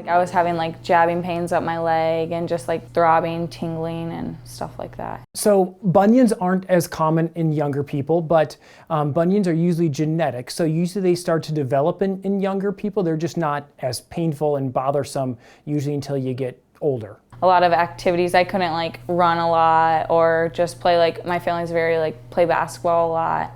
Like I was having like jabbing pains up my leg and just like throbbing, tingling and stuff like that. So bunions aren't as common in younger people, but bunions are usually genetic. So usually they start to develop in younger people. They're just not as painful and bothersome usually until you get older. A lot of activities, I couldn't like run a lot or just play, like my family's very like play basketball a lot.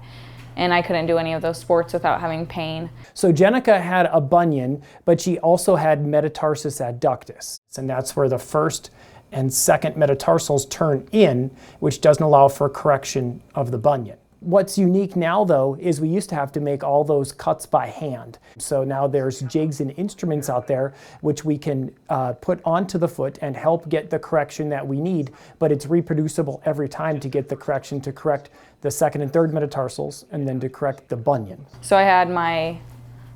And I couldn't do any of those sports without having pain. So Jenica had a bunion, but she also had metatarsus adductus. And that's where the first and second metatarsals turn in, which doesn't allow for correction of the bunion. What's unique now, though, is we used to have to make all those cuts by hand. So now there's jigs and instruments out there which we can put onto the foot and help get the correction that we need, but it's reproducible every time to get the correction to correct the second and third metatarsals and then to correct the bunion. So I had my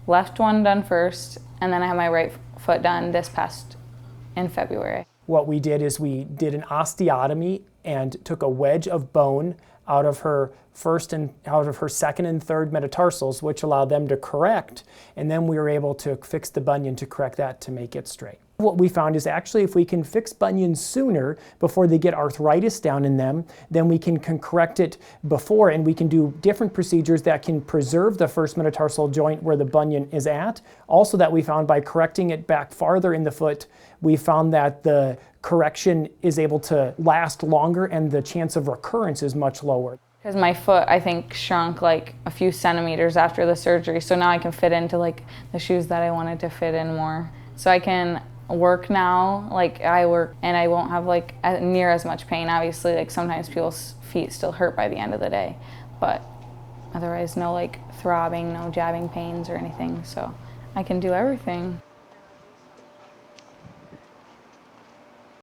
left one done first, and then I had my right foot done in February. What we did is we did an osteotomy and took a wedge of bone out of her second and third metatarsals, which allowed them to correct, and then we were able to fix the bunion to correct that to make it straight. What we found is actually if we can fix bunions sooner before they get arthritis down in them, then we can correct it before, and we can do different procedures that can preserve the first metatarsal joint where the bunion is at. Also that we found by correcting it back farther in the foot, we found that the correction is able to last longer and the chance of recurrence is much lower. Because my foot, I think, shrunk like a few centimeters after the surgery, so now I can fit into like the shoes that I wanted to fit in more. So I can work now, like I work, and I won't have like near as much pain. Obviously, like sometimes people's feet still hurt by the end of the day, but otherwise no like throbbing, no jabbing pains or anything, so I can do everything.